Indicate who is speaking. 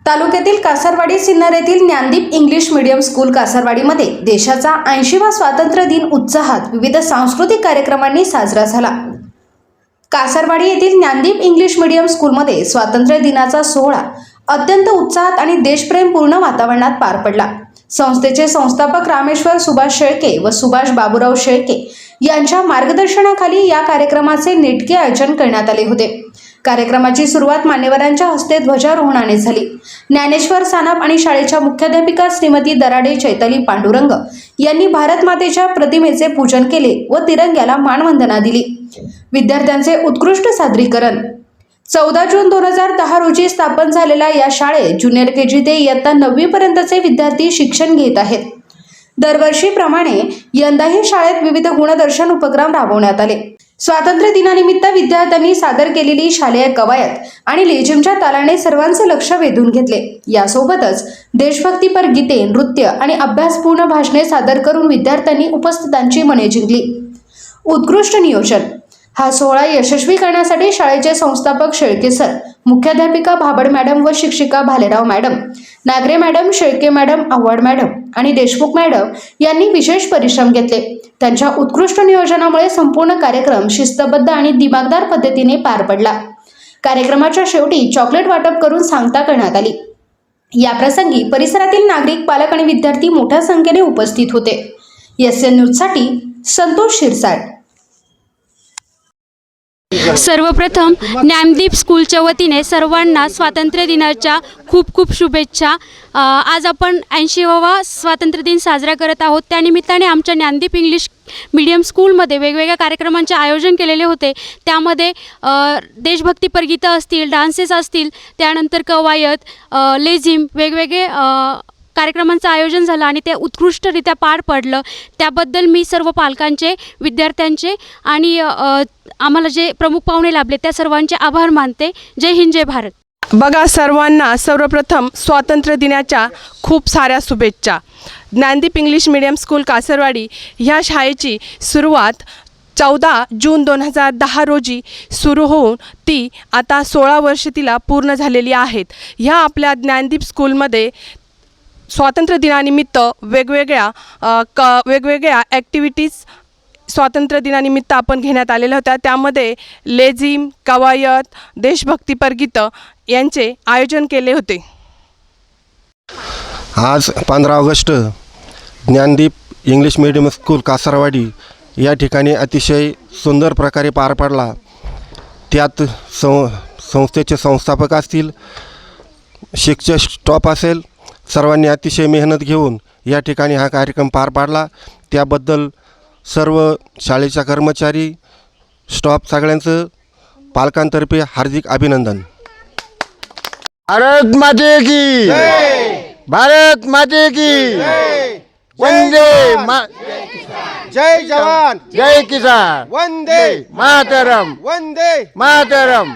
Speaker 1: तालुक्यातील कासारवाडी सिन्नर येथील Gyandeep English medium school कासारवाडीमध्ये देशाचा 80वा स्वातंत्र्य दिन उत्साहात विविध सांस्कृतिक कार्यक्रमांनी साजरा झाला। कासारवाडी येथील ज्ञानदीप इंग्लिश मीडियम स्कूलमध्ये स्वातंत्र्य दिनाचा सोहळा अत्यंत उत्साहात आणि देशप्रेमपूर्ण वातावरणात पार पडला। संस्थेचे संस्थापक रामेश्वर सुभाष शेळके व सुभाष बाबूराव शेळके यांच्या मार्गदर्शनाखाली या कार्यक्रमाचे नेटके आयोजन करण्यात आले होते। कार्यक्रमाची सुरुवात मान्यवरांच्या हस्ते ध्वजारोहणाने झाली। ज्ञानेश्वर सानप आणि शाळेच्या मुख्याध्यापिका श्रीमती दराडे चैताली पांडुरंग यांनी भारत मातेच्या प्रतिमेचे पूजन केले व तिरंग्याला मानवंदना दिली। विद्यार्थ्यांचे उत्कृष्ट सादरीकरण। 14 जून 2010 रोजी स्थापन झालेल्या या शाळेत ज्युनियर केजी ते इयत्ता 9वी पर्यंतचे विद्यार्थी शिक्षण घेत आहेत। दरवर्षीप्रमाणे यंदाही शाळेत विविध गुणदर्शन उपक्रम राबवण्यात आले। स्वातंत्र्य दिनानिमित्त विद्यार्थ्यांनी सादर केलेली शालेय कवायत आणि लेझिमच्या तालाने सर्वांचे लक्ष वेधून घेतले। यासोबतच देशभक्तीपर गीते, नृत्य आणि अभ्यासपूर्ण भाषणे सादर करून विद्यार्थ्यांनी उपस्थितांची मने जिंकली। उत्कृष्ट नियोजन। हा सोहळा यशस्वी करण्यासाठी शाळेचे संस्थापक शेळके सर, मुख्याध्यापिका भाबड मॅडम व शिक्षिका Bhalerao madam, Nagare madam, Shelke madam, Awhad madam आणि देशमुख मॅडम यांनी विशेष परिश्रम घेतले। त्यांच्या उत्कृष्ट नियोजनामुळे संपूर्ण कार्यक्रम शिस्तबद्ध आणि दिमागदार पद्धतीने पार पडला। कार्यक्रमाच्या शेवटी चॉकलेट वाटप करून सांगता करण्यात आली। याप्रसंगी परिसरातील नागरिक, पालक आणि विद्यार्थी मोठ्या संख्येने उपस्थित होते। एसएन न्यूजसाठी संतोष शिरसाट।
Speaker 2: सर्वप्रथम ज्ञानदीप स्कूलच्या वतीने सर्वांना स्वातंत्र्य दिनाच्या खूप खूप शुभेच्छा। आज आपण 80वा स्वातंत्र्य दिन साजरा करत आहोत। त्यानिमित्ताने आमच्या ज्ञानदीप इंग्लिश मीडियम स्कूलमध्ये वेगवेगळ्या कार्यक्रमांचे आयोजन केलेले होते। त्यामध्ये देशभक्तीपर गीतं असतील, डान्सेस असतील, त्यानंतर कवायत, लेझिम, वेगवेगळे कार्यक्रमांचं आयोजन झालं आणि ते उत्कृष्टरित्या पार पडलं। त्याबद्दल मी सर्व पालकांचे, विद्यार्थ्यांचे आणि आम्हाला जे प्रमुख पाहुणे लाभले त्या सर्वांचे आभार मानते। जय हिंद, जय भारत।
Speaker 3: बघा, सर्वांना सर्वप्रथम स्वातंत्र्य दिनाच्या खूप साऱ्या शुभेच्छा। Dnyandeep English medium school Kasarwadi ह्या शाळेची सुरुवात 14 जून 2010 रोजी सुरू होऊन ती आता 16 वर्ष तिला पूर्ण झालेली आहेत। ह्या आपल्या ज्ञानदीप स्कूलमध्ये स्वातंत्र्य दिनानिमित्त वेगवेगळ्या ॲक्टिव्हिटीज स्वातंत्र्य दिनानिमित्त आपण घेण्यात आलेल्या होत्या। त्यामध्ये लेझिम, कवायत, देशभक्तीपर गीतं यांचे आयोजन केले होते।
Speaker 4: आज 15 August Dnyandeep English medium school Kasarwadi या ठिकाणी अतिशय सुंदर प्रकारे पार पडला। त्यात संस्थेचे संस्थापक असतील, शिक्षक स्टॉप असेल, सर्वांनी अतिशय मेहनत घेऊन या ठिकाणी हा कार्यक्रम पार पाडला। त्याबद्दल सर्व शाळेच्या कर्मचारी, स्टॉप सगळ्यांचं पालकांतर्फे हार्दिक अभिनंदन।
Speaker 5: भारत माते की जय, भारत माते की जय, वंदे जय जवान, जय किसान, वंदे मातरम, वंदे मातरम।